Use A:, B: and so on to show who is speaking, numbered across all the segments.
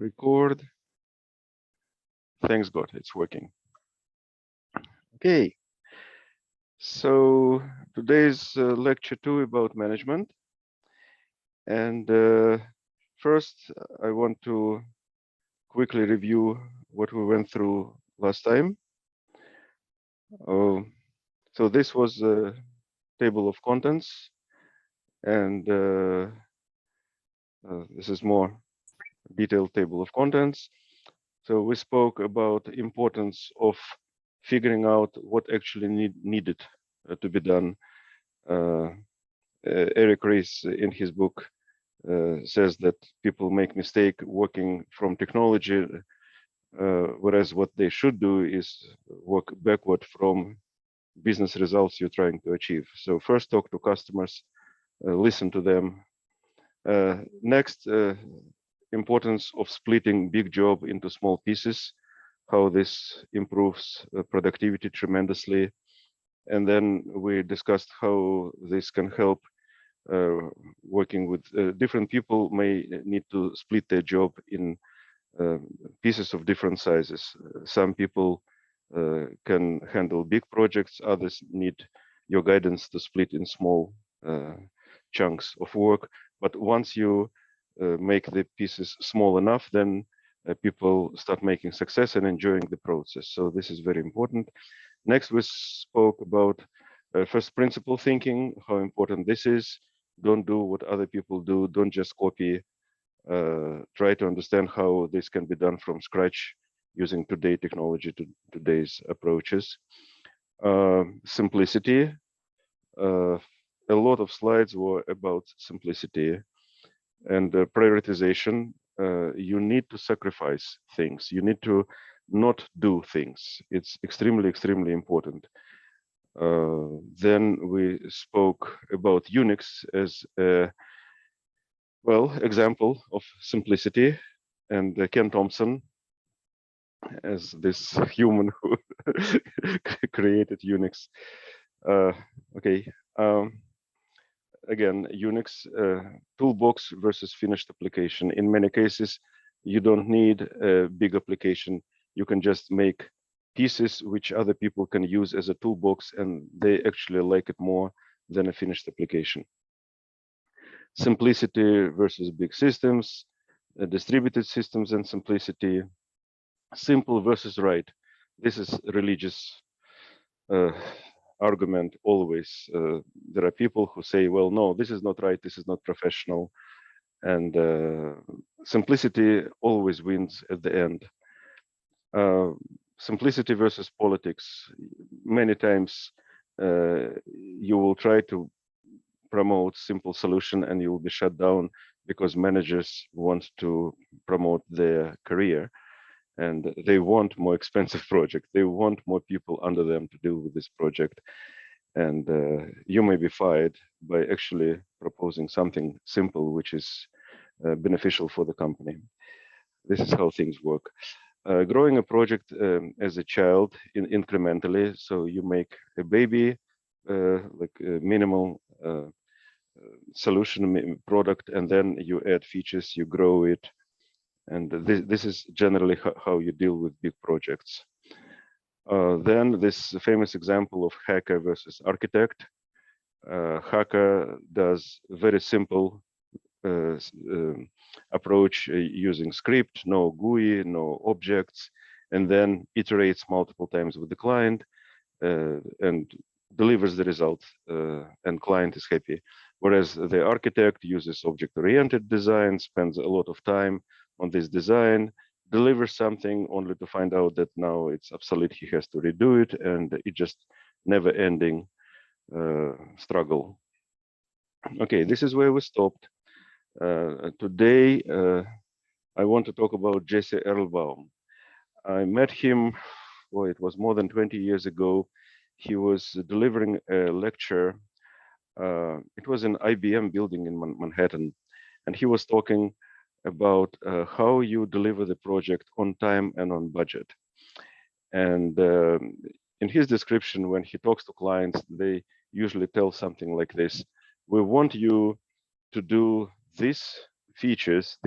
A: Record. Thanks God, it's working. Okay. So today's lecture 2 about management. And first, I want to quickly review what we went through last time. So this was a table of contents, and this is more detailed table of contents. So we spoke about the importance of figuring out what actually needed to be done. Eric Ries, in his book, says that people make mistake working from technology, whereas what they should do is work backward from business results you're trying to achieve. So first talk to customers, listen to them. Next, importance of splitting big job into small pieces, how this improves productivity tremendously. And then we discussed how this can help working with different people may need to split their job in pieces of different sizes. Some people can handle big projects, others need your guidance to split in small chunks of work. But once you make the pieces small enough, then people start making success and enjoying the process. So this is very important. Next, we spoke about first principle thinking, how important this is. Don't do what other people do. Don't just copy. Try to understand how this can be done from scratch using today's technology to today's approaches. Simplicity. A lot of slides were about simplicity and prioritization. You need to sacrifice things. You need to not do things. It's extremely important. Then we spoke about Unix as a example of simplicity, and Ken Thompson as this human who created Unix. Again, Unix toolbox versus finished application. In many cases, you don't need a big application. You can just make pieces which other people can use as a toolbox, and they actually like it more than a finished application. Simplicity versus big systems, distributed systems and simplicity, simple versus right. This is religious argument always. There are people who say, well, no, this is not right, this is not professional. And simplicity always wins at the end. Simplicity versus politics. Many times you will try to promote simple solution and you will be shut down because managers want to promote their career and they want more expensive project. They want more people under them to deal with this project. And you may be fired by actually proposing something simple, which is beneficial for the company. This is how things work. Growing a project as a child incrementally. So you make a baby, like a minimal solution product, and then you add features, you grow it. And this is generally how you deal with big projects. Then this famous example of hacker versus architect. Hacker does very simple approach using script, no GUI, no objects, and then iterates multiple times with the client and delivers the result, and client is happy. Whereas the architect uses object-oriented design, spends a lot of time on this design, delivers something only to find out that now it's obsolete, he has to redo it, and it just never-ending struggle. Okay, this is where we stopped. Today, I want to talk about Jesse Erlbaum. I met him, well, it was more than 20 years ago. He was delivering a lecture. It was an IBM building in Manhattan, and he was talking about how you deliver the project on time and on budget. And in his description, when he talks to clients, they usually tell something like this: we want you to do these features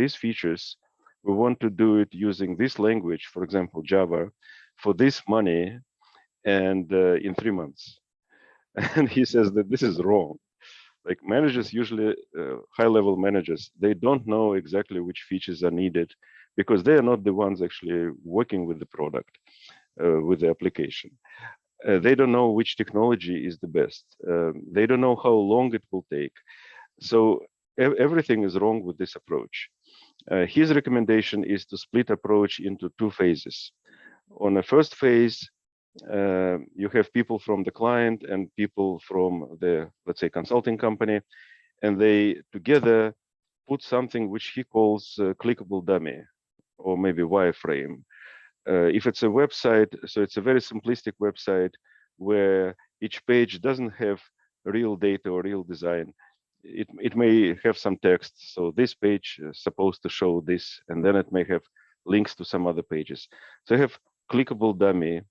A: We want to do it using this language, for example, Java, for this money and in 3 months. And he says that this is wrong. Like managers, usually high-level managers, they don't know exactly which features are needed because they are not the ones actually working with the product, with the application. They don't know which technology is the best. They don't know how long it will take. So everything is wrong with this approach. His recommendation is to split approach into 2 phases. On the first phase, you have people from the client and people from the, let's say, consulting company, and they together put something which he calls clickable dummy, or maybe wireframe. If it's a website, so it's a very simplistic website where each page doesn't have real data or real design. It may have some text. So this page is supposed to show this, and then it may have links to some other pages. So you have clickable dummy,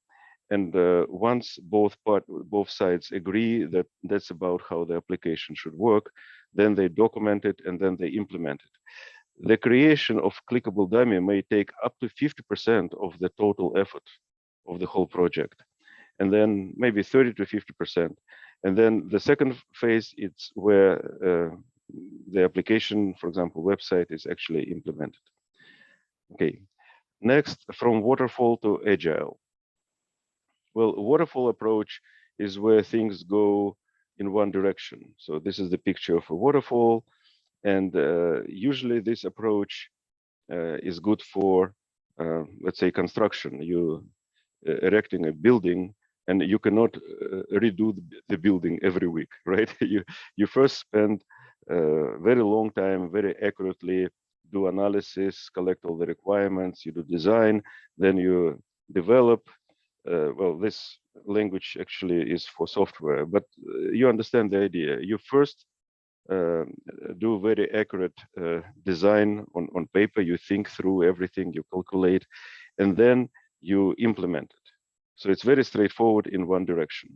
A: and once both sides agree that that's about how the application should work, then they document it and then they implement it. The creation of clickable dummy may take up to 50% of the total effort of the whole project, and then maybe 30 to 50%. And then the second phase, it's where the application, for example, website, is actually implemented. Okay, next, from waterfall to agile. Well, waterfall approach is where things go in one direction. So this is the picture of a waterfall, and usually this approach is good for, let's say, construction. You erecting a building, and you cannot redo the building every week, right? You first spend very long time, very accurately do analysis, collect all the requirements, you do design, then you develop. Well, this language actually is for software, but you understand the idea. You first do very accurate design on paper, you think through everything, you calculate, and then you implement it. So it's very straightforward in one direction.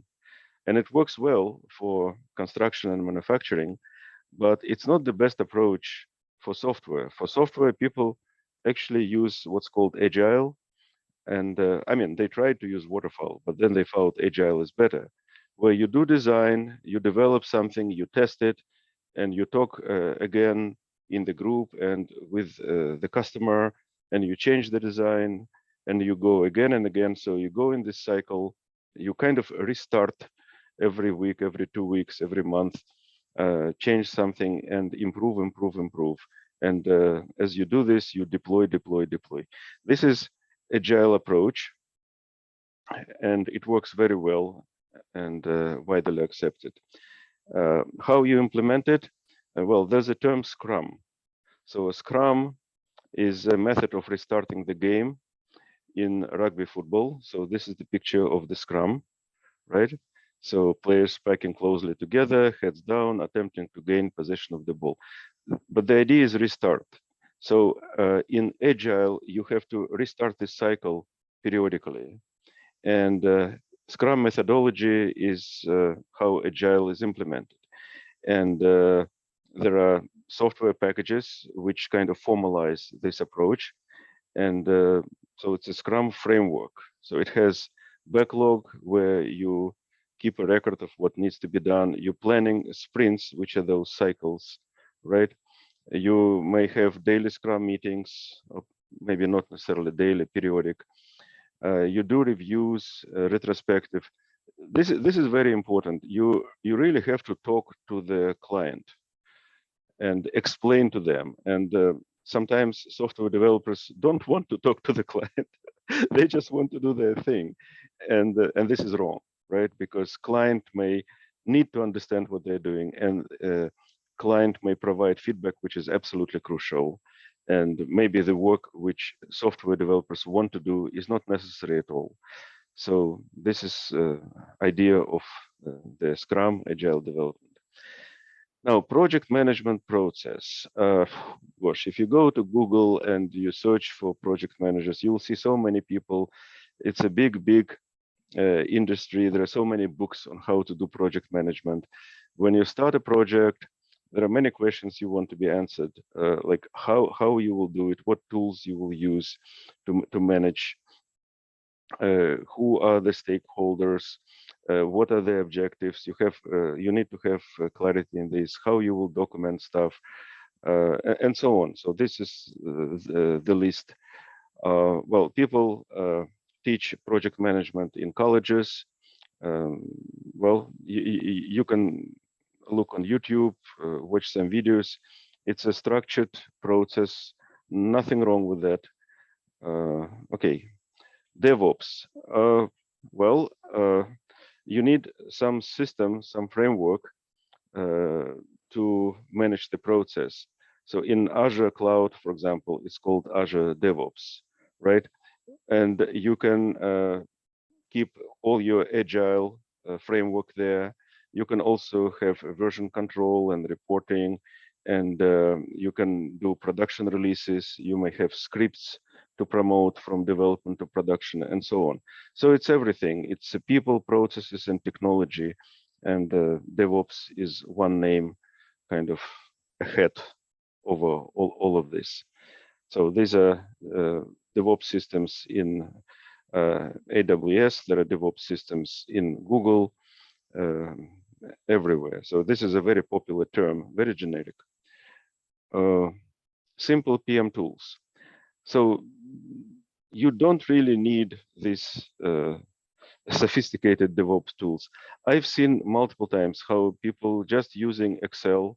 A: And it works well for construction and manufacturing, but it's not the best approach for software. For software, people actually use what's called Agile. And I mean, they tried to use Waterfall, but then they found Agile is better, where you do design, you develop something, you test it, and you talk again in the group and with the customer, and you change the design, and you go again and again. So you go in this cycle, you kind of restart every week, every 2 weeks, every month, change something and improve, improve, improve. And as you do this, you deploy, deploy, deploy. This is Agile approach, and it works very well and widely accepted. How you implement it? Well, there's a term Scrum. So a Scrum is a method of restarting the game in rugby football. So this is the picture of the Scrum, right? So players packing closely together, heads down, attempting to gain possession of the ball. But the idea is restart. So in Agile, you have to restart this cycle periodically. And Scrum methodology is how Agile is implemented. And there are software packages which kind of formalize this approach. And so it's a Scrum framework. So it has backlog where you keep a record of what needs to be done. You're planning sprints, which are those cycles, right? You may have daily Scrum meetings, or maybe not necessarily daily, periodic. You do reviews, retrospective. This is very important. You really have to talk to the client and explain to them. And sometimes software developers don't want to talk to the client. They just want to do their thing, and this is wrong, right? Because client may need to understand what they're doing, and client may provide feedback, which is absolutely crucial. And maybe the work which software developers want to do is not necessary at all. So this is idea of the Scrum Agile development. Now, project management process. Gosh, if you go to Google and you search for project managers, you'll see so many people. It's a big, big industry. There are so many books on how to do project management. When you start a project, there are many questions you want to be answered, like how you will do it, what tools you will use to manage, who are the stakeholders, what are the objectives. You need to have clarity in this, how you will document stuff, and so on. So this is the list. Well, people teach project management in colleges. Well, you can look on YouTube, watch some videos. It's a structured process. Nothing wrong with that. Okay, DevOps. Well, you need some system, some framework to manage the process. So in Azure Cloud, for example, it's called Azure DevOps, right? And you can keep all your Agile framework there. You can also have version control and reporting, and you can do production releases. You may have scripts to promote from development to production and so on. So it's everything. It's people, processes, and technology. And DevOps is one name kind of ahead over all of this. So these are DevOps systems in AWS. There are DevOps systems in Google, everywhere. So this is a very popular term, very generic. Simple PM tools. So you don't really need these sophisticated DevOps tools. I've seen multiple times how people just using Excel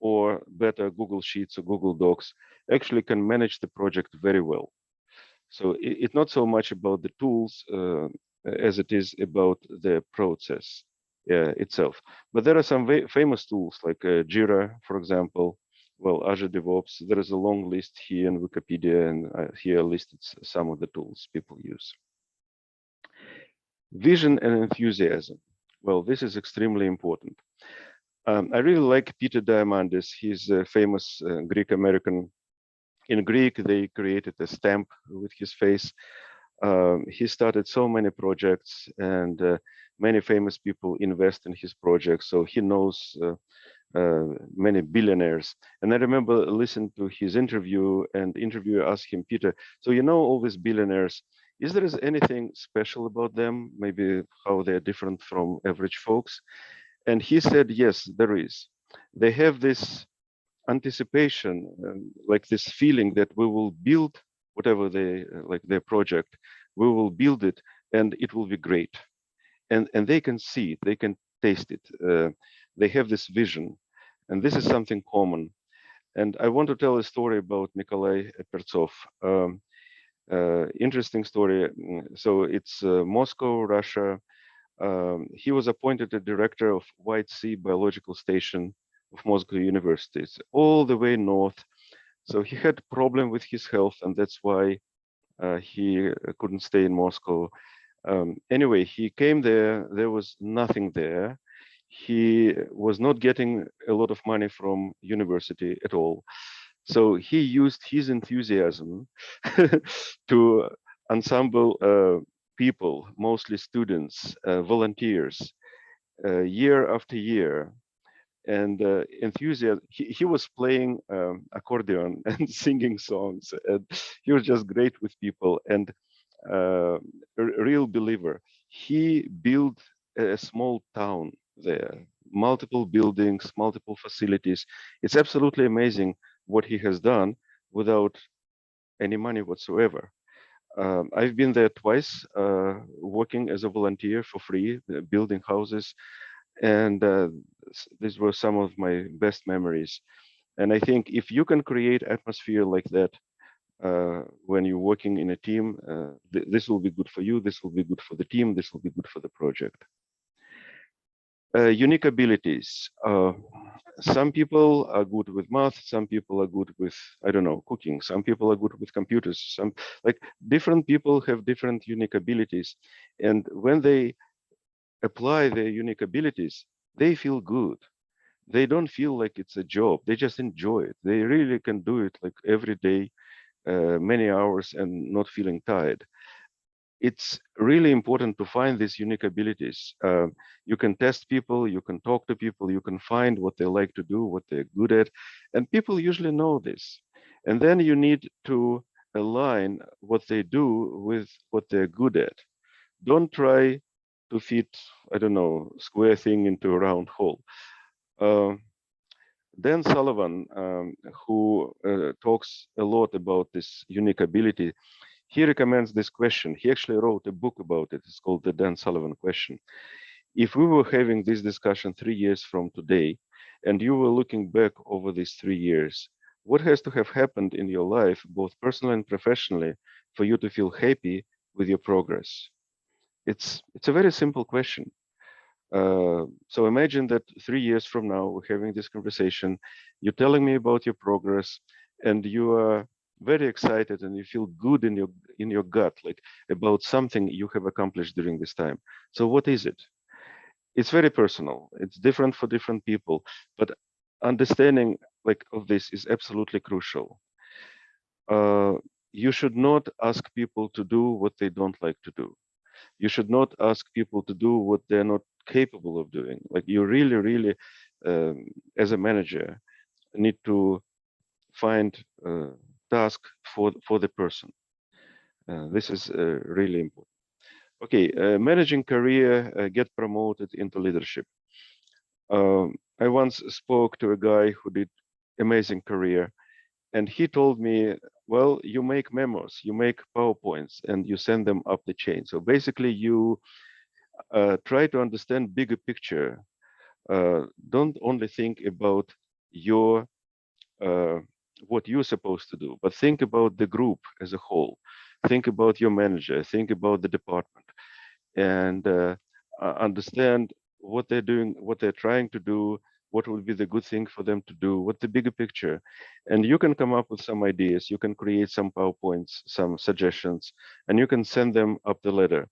A: or better Google Sheets or Google Docs actually can manage the project very well. So it's not so much about the tools as it is about the process itself. But there are some famous tools like Jira, for example. Well, Azure DevOps, there is a long list here in Wikipedia, and here listed some of the tools people use. Vision and enthusiasm. Well, this is extremely important. I really like Peter Diamandis. He's a famous Greek-American. In Greek, they created a stamp with his face. He started so many projects, and many famous people invest in his projects. So he knows many billionaires. And I remember listening to his interview, and the interviewer asked him, Peter, so you know all these billionaires, is there anything special about them? Maybe how they're different from average folks? And he said, yes, there is. They have this anticipation, like this feeling that we will build whatever they like their project, we will build it and it will be great. And they can see it, they can taste it. They have this vision, and this is something common. And I want to tell a story about Nikolai Pertsov. Interesting story. So it's Moscow, Russia. He was appointed a director of White Sea Biological Station of Moscow University. It's all the way north. So he had a problem with his health, and that's why he couldn't stay in Moscow. Anyway, he came there. There was nothing there. He was not getting a lot of money from university at all. So he used his enthusiasm to ensemble people, mostly students, volunteers, year after year. And enthusiasm, he was playing accordion and singing songs, and he was just great with people, and a real believer. He built a small town there, multiple buildings, multiple facilities. It's absolutely amazing what he has done without any money whatsoever. I've been there twice, working as a volunteer for free, building houses, and these were some of my best memories. And I think if you can create atmosphere like that when you're working in a team, this will be good for you, this will be good for the team, this will be good for the project. Unique abilities. Some people are good with math, some people are good with, I don't know, cooking, some people are good with computers, some like different people have different unique abilities. And when they apply their unique abilities, they feel good. They don't feel like it's a job. They just enjoy it. They really can do it like every day, many hours, and not feeling tired. it's really important to find these unique abilities. You can test people, you can talk to people, you can find what they like to do, what they're good at, and people usually know this. And then you need to align what they do with what they're good at. Don't try to fit, I don't know, square thing into a round hole. Uh, Dan Sullivan, who talks a lot about this unique ability, he recommends this question. He actually wrote a book about it. It's called the Dan Sullivan question. If we were having this discussion 3 years from today, and you were looking back over these 3 years, what has to have happened in your life, both personally and professionally, for you to feel happy with your progress? It's a very simple question. So imagine that 3 years from now, we're having this conversation, you're telling me about your progress, and you are very excited and you feel good in your gut, like about something you have accomplished during this time. So what is it? It's very personal. It's different for different people, but understanding like of this is absolutely crucial. Uh, you should not ask people to do what they don't like to do. You should not ask people to do what they're not capable of doing. Like you really, really, as a manager, need to find a task for the person. This is really important. Okay, managing career, get promoted into leadership. I once spoke to a guy who did amazing career, and he told me, well, you make memos, you make PowerPoints, and you send them up the chain. So basically, you try to understand bigger picture. Don't only think about your what you're supposed to do, but think about the group as a whole. Think about your manager. Think about the department, and understand what they're doing, what they're trying to do, what would be the good thing for them to do, what the bigger picture. And you can come up with some ideas. You can create some PowerPoints, some suggestions, and you can send them up the ladder.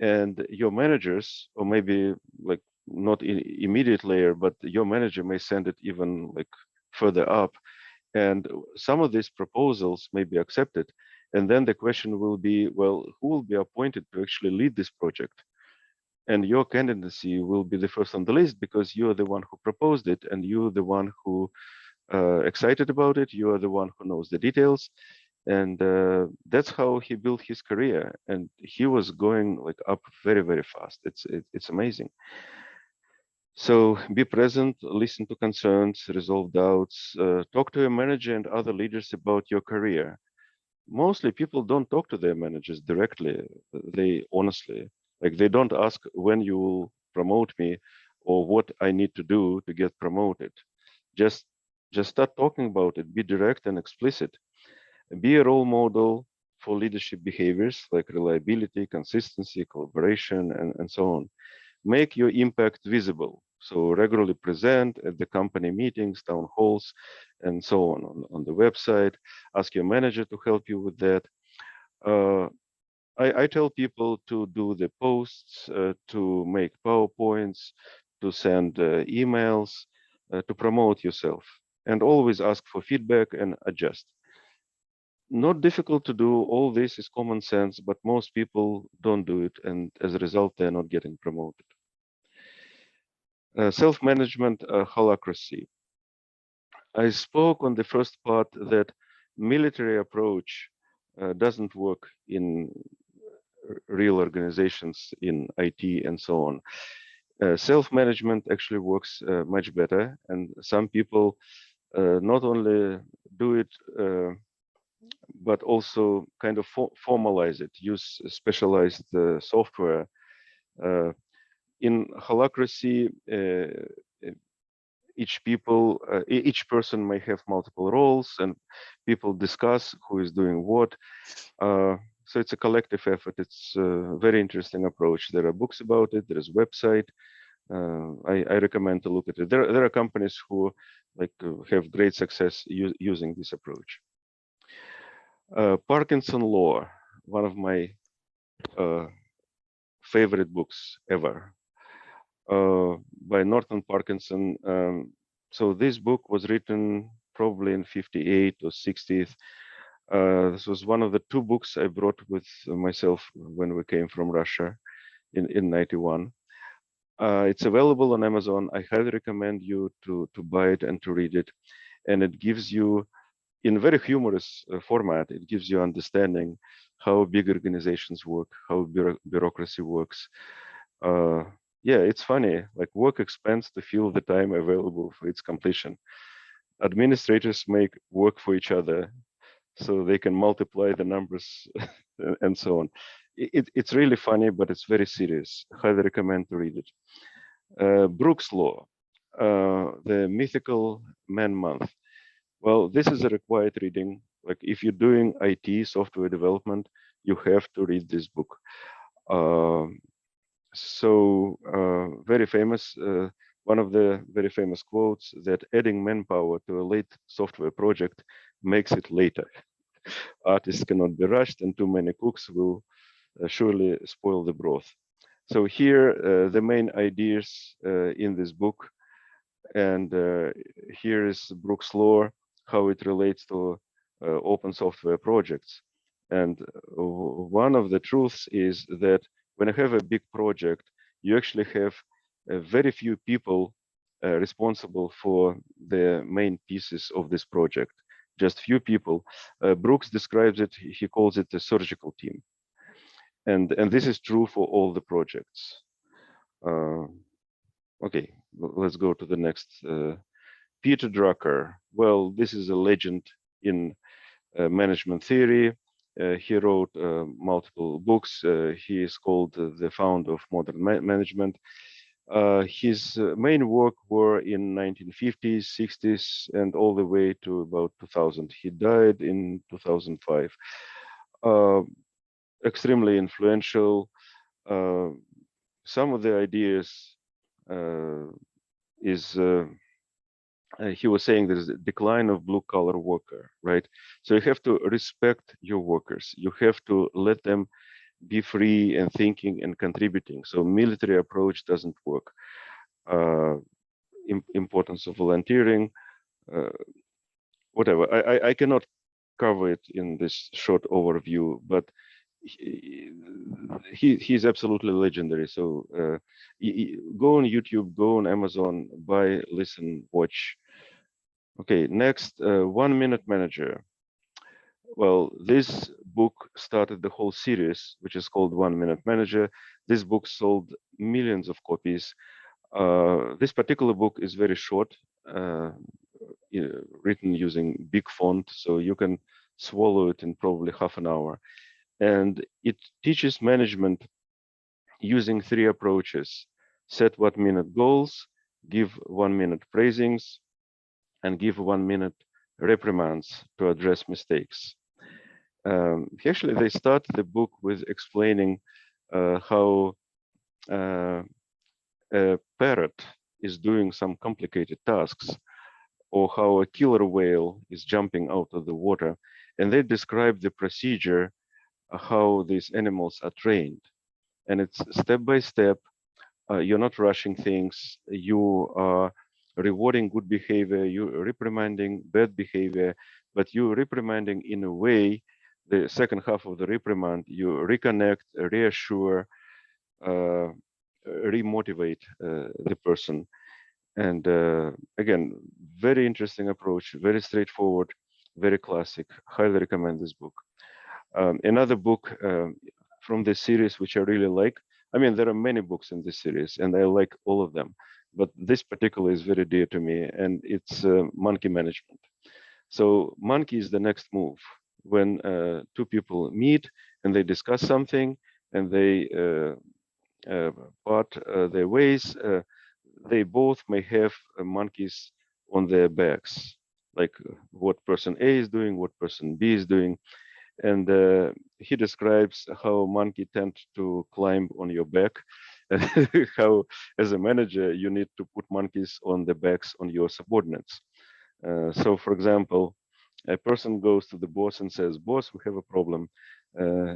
A: And your managers, or maybe like not in immediate layer, but your manager may send it even like further up, and some of these proposals may be accepted. And then the question will be, well, who will be appointed to actually lead this project? And your candidacy will be the first on the list because you're the one who proposed it, and you're the one who excited about it. You are the one who knows the details, and that's how he built his career. And he was going like up very, very fast. It's amazing. So be present, listen to concerns, resolve doubts, talk to your manager and other leaders about your career. Mostly people don't talk to their managers directly. They honestly, like they don't ask when you will promote me or what I need to do to get promoted. Just just start talking about it. Be direct and explicit. Be a role model for leadership behaviors like reliability, consistency, collaboration, and so on. Make your impact visible. So regularly present at the company meetings, town halls, and so on the website. Ask your manager to help you with that. Uh, I tell people to do the posts, to make PowerPoints, to send emails, to promote yourself, and always ask for feedback and adjust. Not difficult to do. All this is common sense, but most people don't do it, and as a result, they're not getting promoted. Self-management, holacracy. I spoke on the first part that military approach doesn't work in real organizations in IT and so on. Self-management actually works much better, and some people not only do it but also kind of formalize it, use specialized software. In Holacracy, each person may have multiple roles, and people discuss who is doing what. So it's a collective effort. It's a very interesting approach. There are books about it. There is a website. I recommend to look at it. There are companies who have great success using this approach. Parkinson Law, one of my favorite books ever, by Norton Parkinson. So this book was written probably in 58 or 60th. This was one of the 2 books I brought with myself when we came from Russia in 91. It's available on Amazon. I highly recommend you to buy it and to read it. And it gives you, in very humorous format, it gives you understanding how big organizations work, how bureaucracy works. Yeah, it's funny, like work expands to fill the time available for its completion. Administrators make work for each other so they can multiply the numbers and so on. It's really funny, but it's very serious. Highly recommend to read it. Brooks Law, the Mythical Man Month. Well, this is a required reading. Like if you're doing IT software development, you have to read this book. Very famous, one of the very famous quotes that adding manpower to a late software project makes it later. Artists cannot be rushed and too many cooks will surely spoil the broth. So here, the main ideas in this book, and here is Brooks' Law, how it relates to open software projects. And one of the truths is that when you have a big project, you actually have very few people responsible for the main pieces of this project, just few people. Brooks describes it, he calls it a surgical team. And this is true for all the projects. Okay, let's go to the next. Peter Drucker. Well, this is a legend in management theory. He wrote multiple books. He is called the founder of modern management. His main work were in 1950s, 60s, and all the way to about 2000. He died in 2005. Extremely influential. Some of the ideas he was saying there's a decline of blue collar worker, right? So you have to respect your workers. You have to let them be free and thinking and contributing. So military approach doesn't work. Importance of volunteering, whatever. I cannot cover it in this short overview, but he's absolutely legendary. So go on YouTube, go on Amazon, buy, listen, watch. Okay, next, 1 Minute Manager. Well, this book started the whole series, which is called 1 Minute Manager. This book sold millions of copies. This particular book is very short, written using big font, so you can swallow it in probably half an hour. And it teaches management using 3 approaches: set 1-minute goals, give 1-minute praisings, and give 1-minute reprimands to address mistakes. Actually, they start the book with explaining how a parrot is doing some complicated tasks, or how a killer whale is jumping out of the water. And they describe the procedure, how these animals are trained. And it's step by step. You're not rushing things. You are rewarding good behavior. You're reprimanding bad behavior, but you're reprimanding in a way, the second half of the reprimand, you reconnect, reassure, remotivate the person. And again, very interesting approach, very straightforward, very classic. Highly recommend this book. Another book from this series, which I really like. I mean, there are many books in this series, and I like all of them, but this particular is very dear to me, and it's monkey management. So monkey is the next move. When 2 people meet and they discuss something and they part their ways, they both may have monkeys on their backs, like what person A is doing, what person B is doing. And he describes how monkey tend to climb on your back, and how, as a manager, you need to put monkeys on the backs on your subordinates. So, for example, a person goes to the boss and says, "Boss, we have a problem."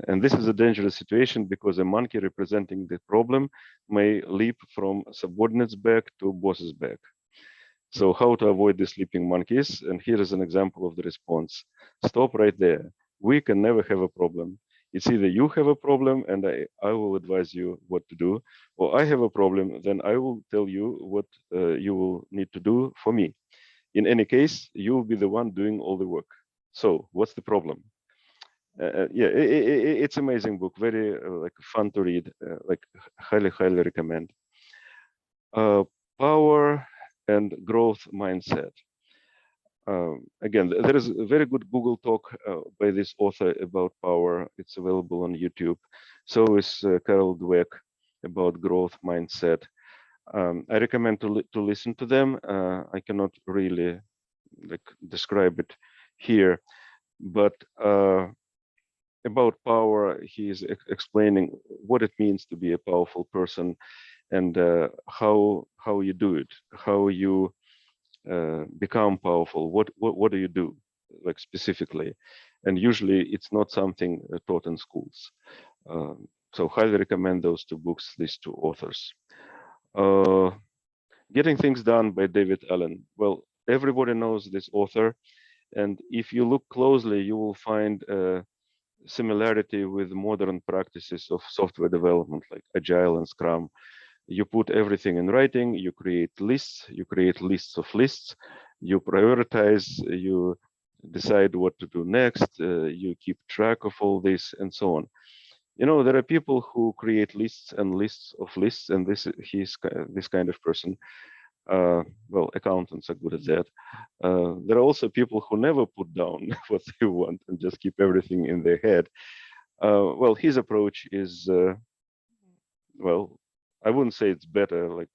A: And this is a dangerous situation because a monkey representing the problem may leap from subordinate's back to boss's back. So how to avoid the sleeping monkeys? And here is an example of the response. Stop right there. We can never have a problem. It's either you have a problem and I will advise you what to do, or I have a problem, then I will tell you what you will need to do for me. In any case, you will be the one doing all the work. So what's the problem? Yeah, it's amazing book, very like fun to read, like highly recommend. Power and growth mindset. Again, there is a very good Google talk by this author about power. It's available on YouTube. So is Carol Dweck about growth mindset. I recommend to listen to them. I cannot really like describe it here, but about power, he is explaining what it means to be a powerful person and how you do it, how you become powerful. What do you do, like specifically? And usually it's not something taught in schools. So highly recommend those two books, these two authors. Getting Things Done by David Allen. Well, everybody knows this author, and if you look closely, you will find similarity with modern practices of software development like Agile and Scrum. You put everything in writing, you create lists of lists, you prioritize, you decide what to do next, you keep track of all this, and so on. You know, there are people who create lists and lists of lists, and he's this kind of person. Well, accountants are good at that. There are also people who never put down what they want and just keep everything in their head. Well, his approach is, well, I wouldn't say it's better. Like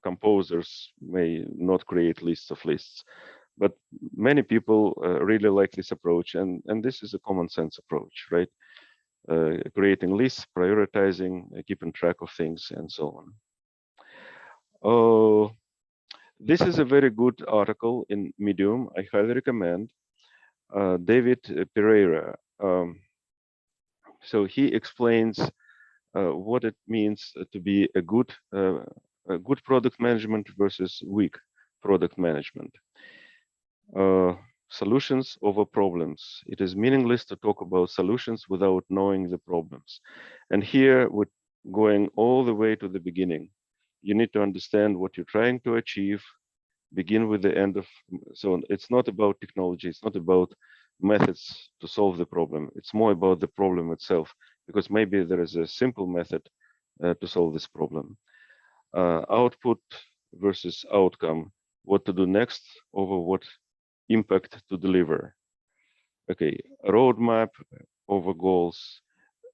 A: composers may not create lists of lists, but many people really like this approach, and this is a common sense approach, right? Creating lists, prioritizing, keeping track of things, and so on. Oh, this is a very good article in Medium. I highly recommend. David Pereira. So he explains what it means to be a good product management versus weak product management. Solutions over problems. It is meaningless to talk about solutions without knowing the problems. And here we're going all the way to the beginning. You need to understand what you're trying to achieve, begin with the end of, so it's not about technology, it's not about methods to solve the problem, it's more about the problem itself, because maybe there is a simple method to solve this problem. Output versus outcome, what to do next over what impact to deliver. Okay, roadmap over goals,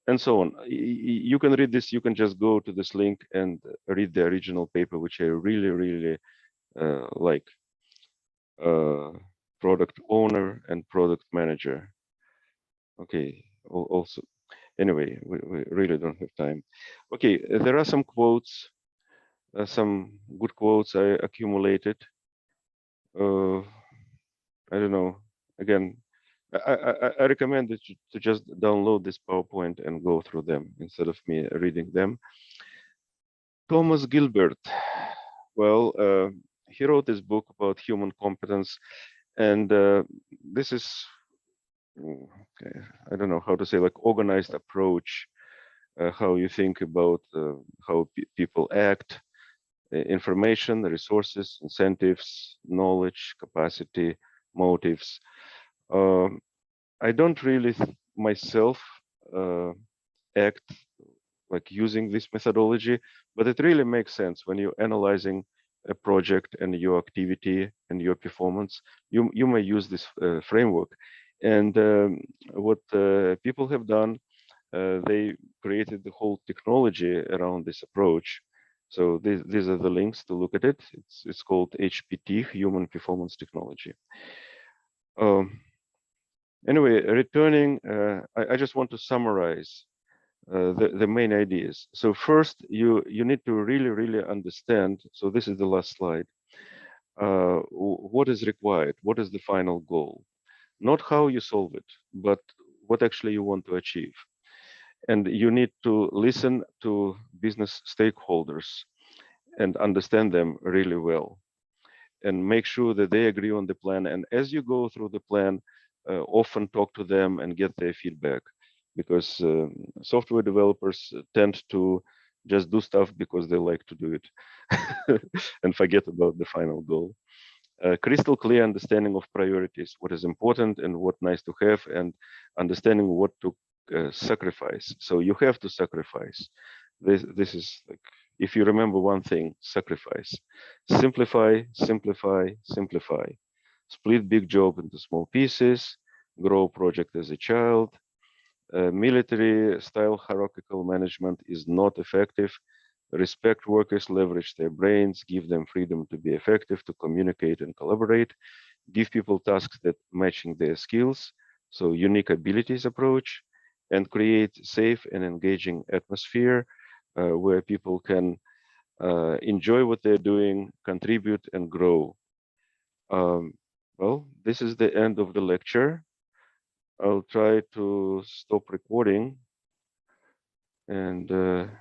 A: and so on. You can read this, you can just go to this link and read the original paper, which I really like. Product owner and product manager. Okay, also, anyway, we really don't have time. Okay, there are some quotes, some good quotes I accumulated. I don't know, again, I recommend that you to just download this PowerPoint and go through them instead of me reading them. Thomas Gilbert, well, he wrote this book about human competence, and this is, okay, I don't know how to say, like organized approach, how you think about how people act, information, resources, incentives, knowledge, capacity, motives. I don't really myself act like using this methodology, but it really makes sense when you're analyzing a project and your activity and your performance. You may use this framework, and what people have done, they created the whole technology around this approach. So these are the links to look at it. It's called HPT, Human Performance Technology. Anyway, returning, I just want to summarize the main ideas. So first, you need to really understand. So this is the last slide. What is required? What is the final goal? Not how you solve it, but what actually you want to achieve. And you need to listen to business stakeholders and understand them really well, and make sure that they agree on the plan. And as you go through the plan, often talk to them and get their feedback, because software developers tend to just do stuff because they like to do it and forget about the final goal. Crystal clear understanding of priorities, what is important and what nice to have, and understanding what to sacrifice. So you have to sacrifice. This is like, if you remember one thing, sacrifice. Simplify, simplify, simplify. Split big job into small pieces, grow project as a child. Military style hierarchical management is not effective. Respect workers, leverage their brains, give them freedom to be effective, to communicate and collaborate, give people tasks that matching their skills, so unique abilities approach, and create safe and engaging atmosphere where people can enjoy what they're doing, contribute, and grow. Well, this is the end of the lecture. I'll try to stop recording and